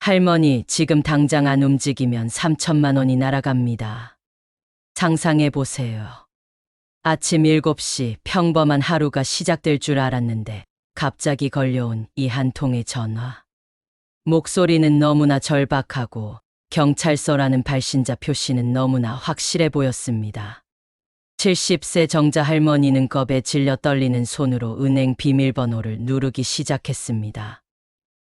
할머니, 지금 당장 안 움직이면 3천만 원이 날아갑니다. 상상해 보세요. 아침 7시 평범한 하루가 시작될 줄 알았는데 갑자기 걸려온 이 한 통의 전화. 목소리는 너무나 절박하고 경찰서라는 발신자 표시는 너무나 확실해 보였습니다. 70세 정자 할머니는 겁에 질려 떨리는 손으로 은행 비밀번호를 누르기 시작했습니다.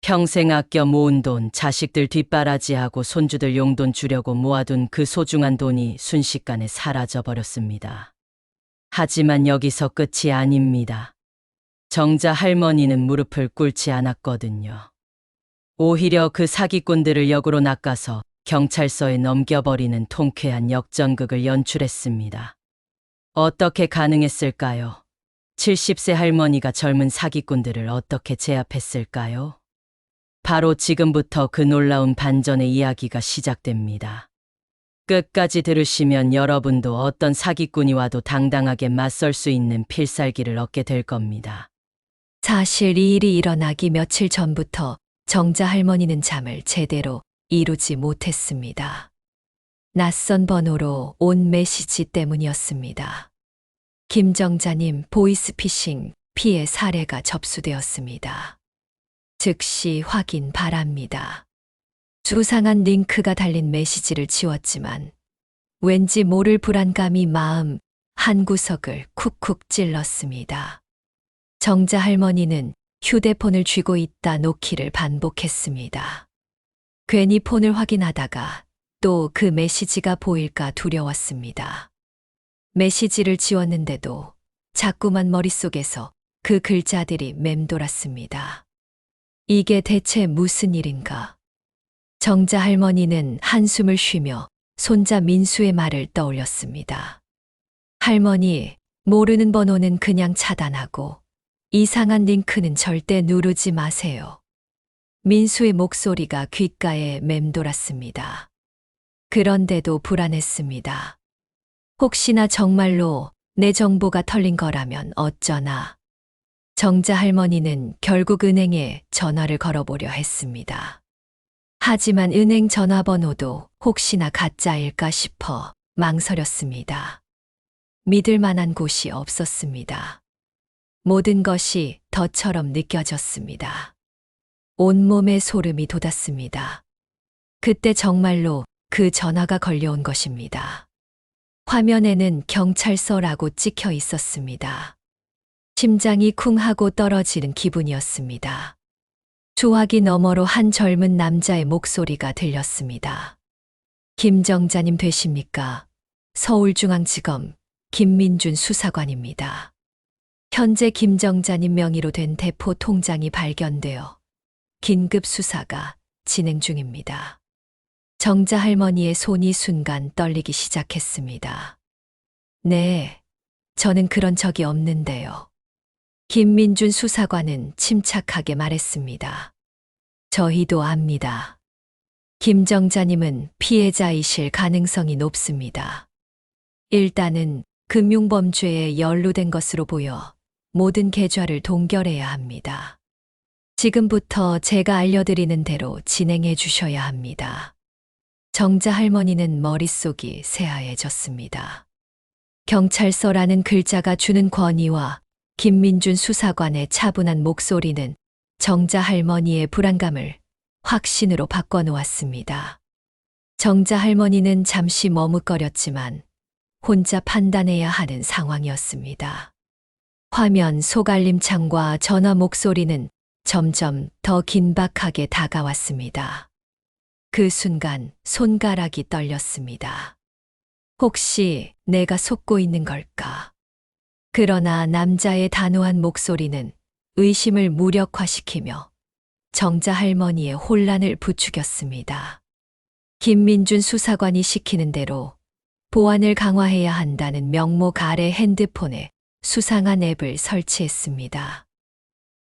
평생 아껴 모은 돈, 자식들 뒷바라지하고 손주들 용돈 주려고 모아둔 그 소중한 돈이 순식간에 사라져버렸습니다. 하지만 여기서 끝이 아닙니다. 정자 할머니는 무릎을 꿇지 않았거든요. 오히려 그 사기꾼들을 역으로 낚아서 경찰서에 넘겨버리는 통쾌한 역전극을 연출했습니다. 어떻게 가능했을까요? 70세 할머니가 젊은 사기꾼들을 어떻게 제압했을까요? 바로 지금부터 그 놀라운 반전의 이야기가 시작됩니다. 끝까지 들으시면 여러분도 어떤 사기꾼이 와도 당당하게 맞설 수 있는 필살기를 얻게 될 겁니다. 사실 이 일이 일어나기 며칠 전부터 정자 할머니는 잠을 제대로 이루지 못했습니다. 낯선 번호로 온 메시지 때문이었습니다. 김정자님 보이스피싱 피해 사례가 접수되었습니다. 즉시 확인 바랍니다. 수상한 링크가 달린 메시지를 지웠지만 왠지 모를 불안감이 마음 한구석을 쿡쿡 찔렀습니다. 정자 할머니는 휴대폰을 쥐고 있다 놓기를 반복했습니다. 괜히 폰을 확인하다가 또 그 메시지가 보일까 두려웠습니다. 메시지를 지웠는데도 자꾸만 머릿속에서 그 글자들이 맴돌았습니다. 이게 대체 무슨 일인가? 정자 할머니는 한숨을 쉬며 손자 민수의 말을 떠올렸습니다. 할머니, 모르는 번호는 그냥 차단하고 이상한 링크는 절대 누르지 마세요. 민수의 목소리가 귓가에 맴돌았습니다. 그런데도 불안했습니다. 혹시나 정말로 내 정보가 털린 거라면 어쩌나. 정자 할머니는 결국 은행에 전화를 걸어보려 했습니다. 하지만 은행 전화번호도 혹시나 가짜일까 싶어 망설였습니다. 믿을 만한 곳이 없었습니다. 모든 것이 덫처럼 느껴졌습니다. 온몸에 소름이 돋았습니다. 그때 정말로 그 전화가 걸려온 것입니다. 화면에는 경찰서라고 찍혀 있었습니다. 심장이 쿵 하고 떨어지는 기분이었습니다. 조화기 너머로 한 젊은 남자의 목소리가 들렸습니다. 김정자님 되십니까? 서울중앙지검 김민준 수사관입니다. 현재 김정자님 명의로 된 대포 통장이 발견되어 긴급 수사가 진행 중입니다. 정자 할머니의 손이 순간 떨리기 시작했습니다. 네, 저는 그런 적이 없는데요. 김민준 수사관은 침착하게 말했습니다. 저희도 압니다. 김정자님은 피해자이실 가능성이 높습니다. 일단은 금융범죄에 연루된 것으로 보여 모든 계좌를 동결해야 합니다. 지금부터 제가 알려드리는 대로 진행해 주셔야 합니다. 정자 할머니는 머릿속이 새하얘졌습니다. 경찰서라는 글자가 주는 권위와 김민준 수사관의 차분한 목소리는 정자 할머니의 불안감을 확신으로 바꿔놓았습니다. 정자 할머니는 잠시 머뭇거렸지만 혼자 판단해야 하는 상황이었습니다. 화면 속알림창과 전화 목소리는 점점 더 긴박하게 다가왔습니다. 그 순간 손가락이 떨렸습니다. 혹시 내가 속고 있는 걸까? 그러나 남자의 단호한 목소리는 의심을 무력화시키며 정자 할머니의 혼란을 부추겼습니다. 김민준 수사관이 시키는 대로 보안을 강화해야 한다는 명목 아래 핸드폰에 수상한 앱을 설치했습니다.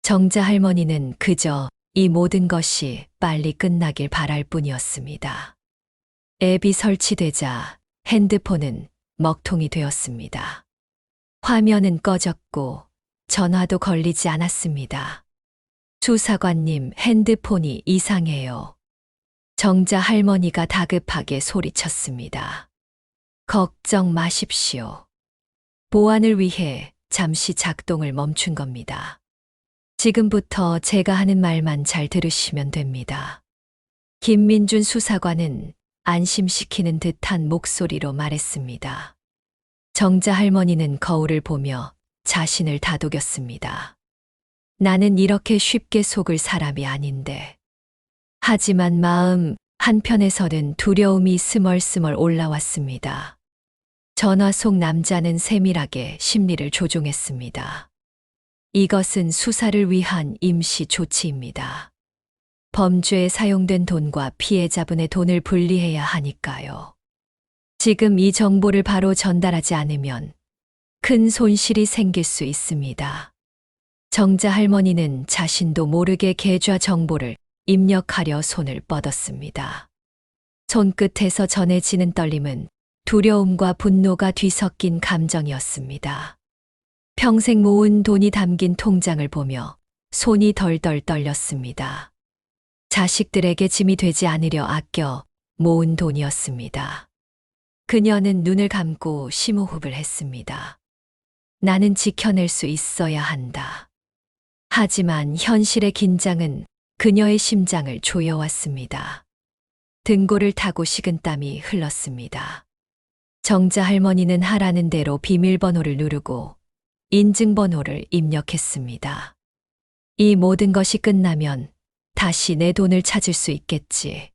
정자 할머니는 그저 이 모든 것이 빨리 끝나길 바랄 뿐이었습니다. 앱이 설치되자 핸드폰은 먹통이 되었습니다. 화면은 꺼졌고 전화도 걸리지 않았습니다. 수사관님, 핸드폰이 이상해요. 정자 할머니가 다급하게 소리쳤습니다. 걱정 마십시오. 보안을 위해 잠시 작동을 멈춘 겁니다. 지금부터 제가 하는 말만 잘 들으시면 됩니다. 김민준 수사관은 안심시키는 듯한 목소리로 말했습니다. 정자 할머니는 거울을 보며 자신을 다독였습니다. 나는 이렇게 쉽게 속을 사람이 아닌데. 하지만 마음 한편에서는 두려움이 스멀스멀 올라왔습니다. 전화 속 남자는 세밀하게 심리를 조종했습니다. 이것은 수사를 위한 임시 조치입니다. 범죄에 사용된 돈과 피해자분의 돈을 분리해야 하니까요. 지금 이 정보를 바로 전달하지 않으면 큰 손실이 생길 수 있습니다. 정자 할머니는 자신도 모르게 계좌 정보를 입력하려 손을 뻗었습니다. 손끝에서 전해지는 떨림은 두려움과 분노가 뒤섞인 감정이었습니다. 평생 모은 돈이 담긴 통장을 보며 손이 덜덜 떨렸습니다. 자식들에게 짐이 되지 않으려 아껴 모은 돈이었습니다. 그녀는 눈을 감고 심호흡을 했습니다. 나는 지켜낼 수 있어야 한다. 하지만 현실의 긴장은 그녀의 심장을 조여왔습니다. 등골을 타고 식은땀이 흘렀습니다. 정자 할머니는 하라는 대로 비밀번호를 누르고 인증번호를 입력했습니다. 이 모든 것이 끝나면 다시 내 돈을 찾을 수 있겠지.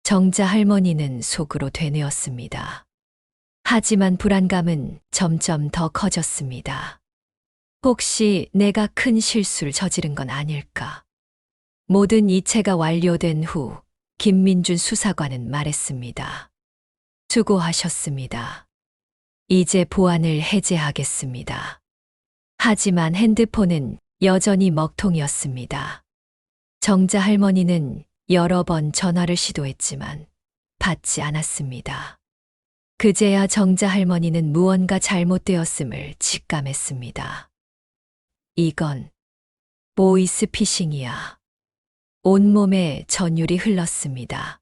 정자 할머니는 속으로 되뇌었습니다. 하지만 불안감은 점점 더 커졌습니다. 혹시 내가 큰 실수를 저지른 건 아닐까? 모든 이체가 완료된 후 김민준 수사관은 말했습니다. 수고하셨습니다. 이제 보안을 해제하겠습니다. 하지만 핸드폰은 여전히 먹통이었습니다. 정자 할머니는 여러 번 전화를 시도했지만 받지 않았습니다. 그제야 정자 할머니는 무언가 잘못되었음을 직감했습니다. 이건 보이스피싱이야. 온몸에 전율이 흘렀습니다.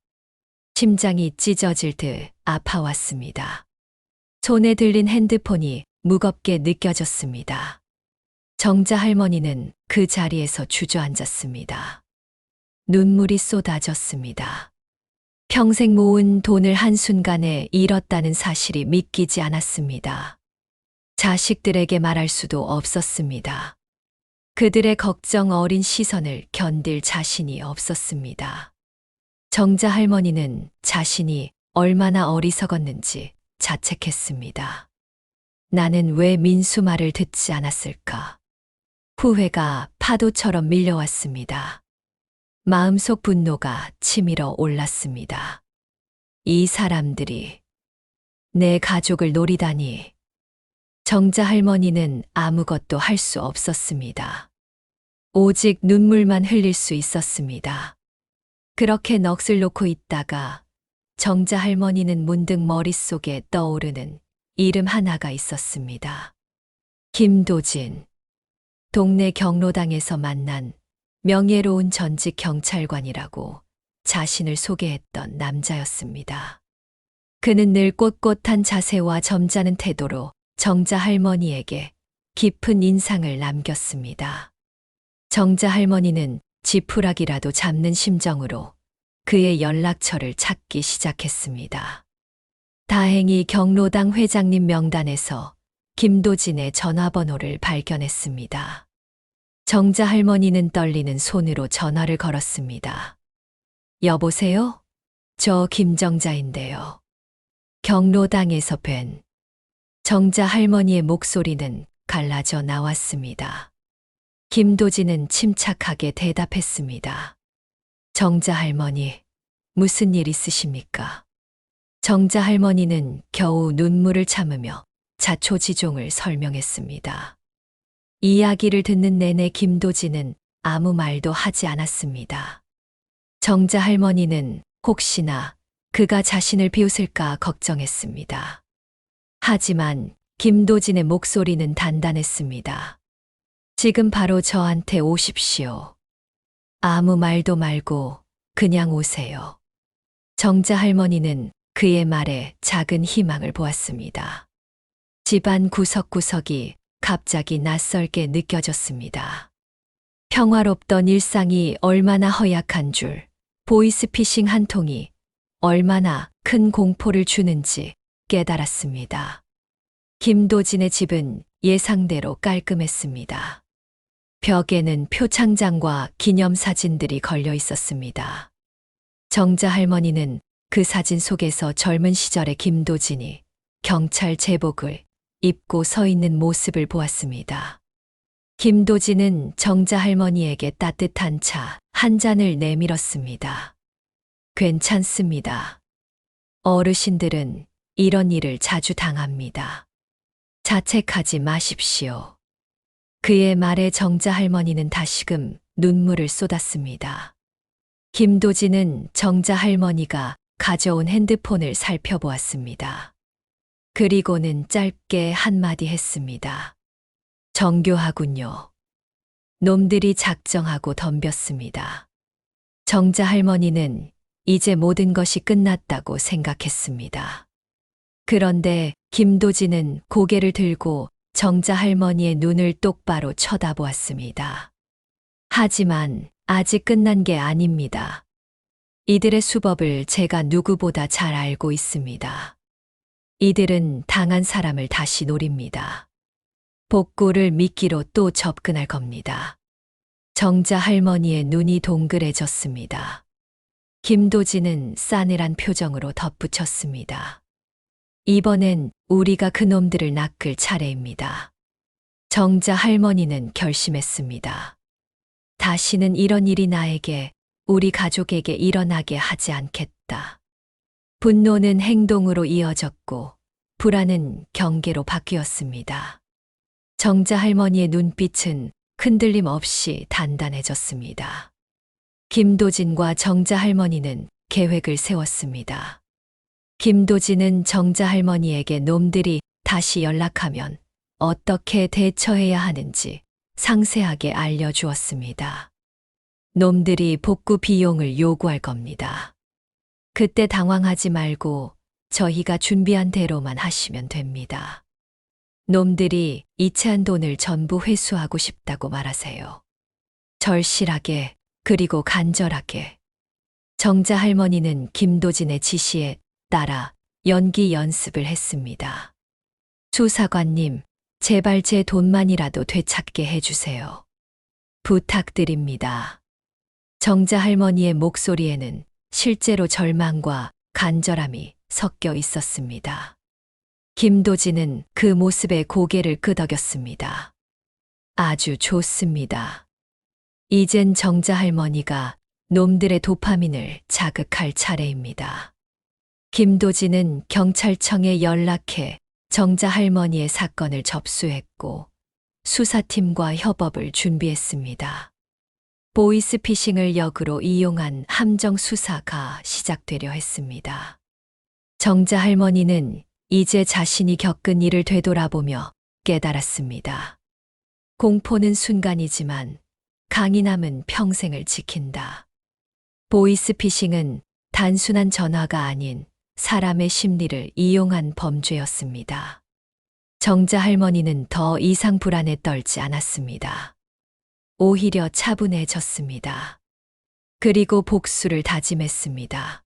심장이 찢어질 듯 아파왔습니다. 손에 들린 핸드폰이 무겁게 느껴졌습니다. 정자 할머니는 그 자리에서 주저앉았습니다. 눈물이 쏟아졌습니다. 평생 모은 돈을 한순간에 잃었다는 사실이 믿기지 않았습니다. 자식들에게 말할 수도 없었습니다. 그들의 걱정 어린 시선을 견딜 자신이 없었습니다. 정자 할머니는 자신이 얼마나 어리석었는지 자책했습니다. 나는 왜 민수 말을 듣지 않았을까? 후회가 파도처럼 밀려왔습니다. 마음속 분노가 치밀어 올랐습니다. 이 사람들이 내 가족을 노리다니. 정자 할머니는 아무것도 할 수 없었습니다. 오직 눈물만 흘릴 수 있었습니다. 그렇게 넋을 놓고 있다가 정자 할머니는 문득 머릿속에 떠오르는 이름 하나가 있었습니다. 김도진. 동네 경로당에서 만난 명예로운 전직 경찰관이라고 자신을 소개했던 남자였습니다. 그는 늘 꼿꼿한 자세와 점잖은 태도로 정자 할머니에게 깊은 인상을 남겼습니다. 정자 할머니는 지푸라기라도 잡는 심정으로 그의 연락처를 찾기 시작했습니다. 다행히 경로당 회장님 명단에서 김도진의 전화번호를 발견했습니다. 정자 할머니는 떨리는 손으로 전화를 걸었습니다. 여보세요? 저 김정자인데요. 경로당에서 뵌. 정자 할머니의 목소리는 갈라져 나왔습니다. 김도진은 침착하게 대답했습니다. 정자 할머니, 무슨 일 있으십니까? 정자 할머니는 겨우 눈물을 참으며 자초지종을 설명했습니다. 이야기를 듣는 내내 김도진은 아무 말도 하지 않았습니다. 정자 할머니는 혹시나 그가 자신을 비웃을까 걱정했습니다. 하지만 김도진의 목소리는 단단했습니다. 지금 바로 저한테 오십시오. 아무 말도 말고 그냥 오세요. 정자 할머니는 그의 말에 작은 희망을 보았습니다. 집안 구석구석이 갑자기 낯설게 느껴졌습니다. 평화롭던 일상이 얼마나 허약한 줄, 보이스피싱 한 통이 얼마나 큰 공포를 주는지 깨달았습니다. 김도진의 집은 예상대로 깔끔했습니다. 벽에는 표창장과 기념사진들이 걸려 있었습니다. 정자 할머니는 그 사진 속에서 젊은 시절의 김도진이 경찰 제복을 입고 서 있는 모습을 보았습니다. 김도진은 정자 할머니에게 따뜻한 차 한 잔을 내밀었습니다. 괜찮습니다. 어르신들은 이런 일을 자주 당합니다. 자책하지 마십시오. 그의 말에 정자 할머니는 다시금 눈물을 쏟았습니다. 김도진은 정자 할머니가 가져온 핸드폰을 살펴보았습니다. 그리고는 짧게 한마디 했습니다. 정교하군요. 놈들이 작정하고 덤볐습니다. 정자 할머니는 이제 모든 것이 끝났다고 생각했습니다. 그런데 김도진은 고개를 들고 정자 할머니의 눈을 똑바로 쳐다보았습니다. 하지만 아직 끝난 게 아닙니다. 이들의 수법을 제가 누구보다 잘 알고 있습니다. 이들은 당한 사람을 다시 노립니다. 복구를 미끼로 또 접근할 겁니다. 정자 할머니의 눈이 동그래졌습니다. 김도진은 싸늘한 표정으로 덧붙였습니다. 이번엔 우리가 그놈들을 낚을 차례입니다. 정자 할머니는 결심했습니다. 다시는 이런 일이 나에게, 우리 가족에게 일어나게 하지 않겠다. 분노는 행동으로 이어졌고, 불안은 경계로 바뀌었습니다. 정자 할머니의 눈빛은 흔들림 없이 단단해졌습니다. 김도진과 정자 할머니는 계획을 세웠습니다. 김도진은 정자 할머니에게 놈들이 다시 연락하면 어떻게 대처해야 하는지 상세하게 알려주었습니다. 놈들이 복구 비용을 요구할 겁니다. 그때 당황하지 말고 저희가 준비한 대로만 하시면 됩니다. 놈들이 이체한 돈을 전부 회수하고 싶다고 말하세요. 절실하게, 그리고 간절하게. 정자 할머니는 김도진의 지시에 따라 연기 연습을 했습니다. 수사관님, 제발 제 돈만이라도 되찾게 해주세요. 부탁드립니다. 정자 할머니의 목소리에는 실제로 절망과 간절함이 섞여 있었습니다. 김도진은 그 모습에 고개를 끄덕였습니다. 아주 좋습니다. 이젠 정자 할머니가 놈들의 도파민을 자극할 차례입니다. 김도진은 경찰청에 연락해 정자 할머니의 사건을 접수했고 수사팀과 협업을 준비했습니다. 보이스피싱을 역으로 이용한 함정 수사가 시작되려 했습니다. 정자 할머니는 이제 자신이 겪은 일을 되돌아보며 깨달았습니다. 공포는 순간이지만 강인함은 평생을 지킨다. 보이스피싱은 단순한 전화가 아닌 사람의 심리를 이용한 범죄였습니다. 정자 할머니는 더 이상 불안에 떨지 않았습니다. 오히려 차분해졌습니다. 그리고 복수를 다짐했습니다.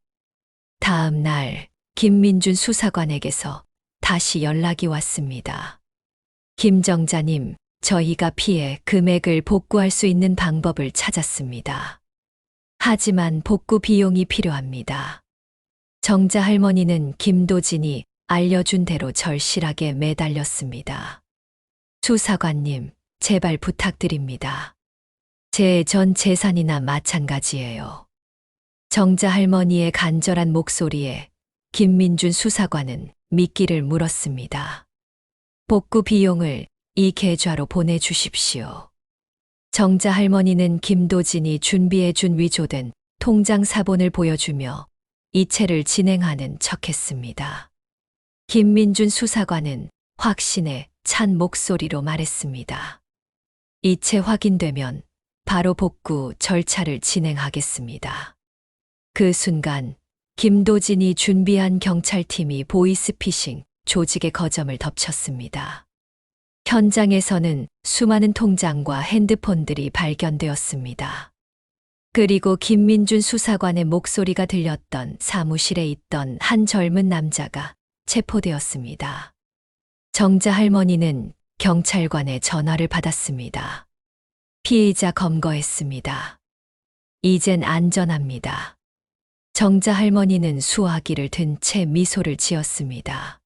다음 날 김민준 수사관에게서 다시 연락이 왔습니다. 김정자님, 저희가 피해 금액을 복구할 수 있는 방법을 찾았습니다. 하지만 복구 비용이 필요합니다. 정자 할머니는 김도진이 알려준 대로 절실하게 매달렸습니다. 수사관님, 제발 부탁드립니다. 제 전 재산이나 마찬가지예요. 정자 할머니의 간절한 목소리에 김민준 수사관은 미끼를 물었습니다. 복구 비용을 이 계좌로 보내주십시오. 정자 할머니는 김도진이 준비해준 위조된 통장 사본을 보여주며 이체를 진행하는 척했습니다. 김민준 수사관은 확신에 찬 목소리로 말했습니다. 이체 확인되면 바로 복구 절차를 진행하겠습니다. 그 순간 김도진이 준비한 경찰팀이 보이스피싱 조직의 거점을 덮쳤습니다. 현장에서는 수많은 통장과 핸드폰들이 발견되었습니다. 그리고 김민준 수사관의 목소리가 들렸던 사무실에 있던 한 젊은 남자가 체포되었습니다. 정자 할머니는 경찰관의 전화를 받았습니다. 피의자 검거했습니다. 이젠 안전합니다. 정자 할머니는 수화기를 든 채 미소를 지었습니다.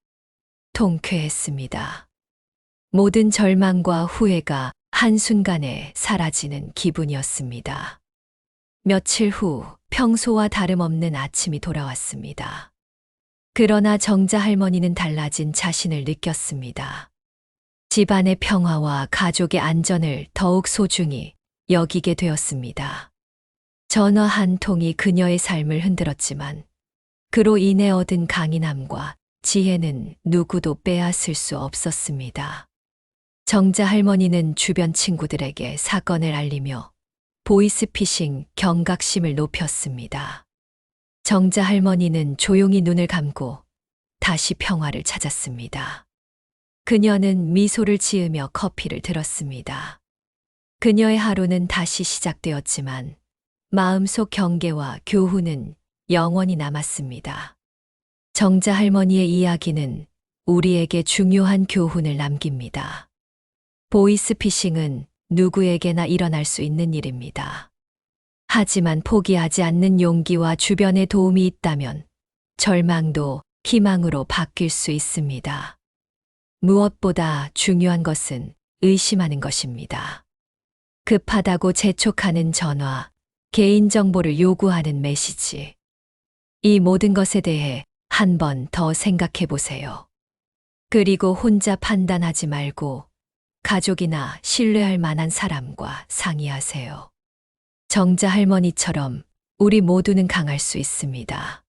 통쾌했습니다. 모든 절망과 후회가 한순간에 사라지는 기분이었습니다. 며칠 후 평소와 다름없는 아침이 돌아왔습니다. 그러나 정자 할머니는 달라진 자신을 느꼈습니다. 집안의 평화와 가족의 안전을 더욱 소중히 여기게 되었습니다. 전화 한 통이 그녀의 삶을 흔들었지만 그로 인해 얻은 강인함과 지혜는 누구도 빼앗을 수 없었습니다. 정자 할머니는 주변 친구들에게 사건을 알리며 보이스피싱 경각심을 높였습니다. 정자 할머니는 조용히 눈을 감고 다시 평화를 찾았습니다. 그녀는 미소를 지으며 커피를 들었습니다. 그녀의 하루는 다시 시작되었지만 마음속 경계와 교훈은 영원히 남았습니다. 정자 할머니의 이야기는 우리에게 중요한 교훈을 남깁니다. 보이스피싱은 누구에게나 일어날 수 있는 일입니다. 하지만 포기하지 않는 용기와 주변의 도움이 있다면 절망도 희망으로 바뀔 수 있습니다. 무엇보다 중요한 것은 의심하는 것입니다. 급하다고 재촉하는 전화, 개인정보를 요구하는 메시지. 이 모든 것에 대해 한 번 더 생각해 보세요. 그리고 혼자 판단하지 말고 가족이나 신뢰할 만한 사람과 상의하세요. 정자 할머니처럼 우리 모두는 강할 수 있습니다.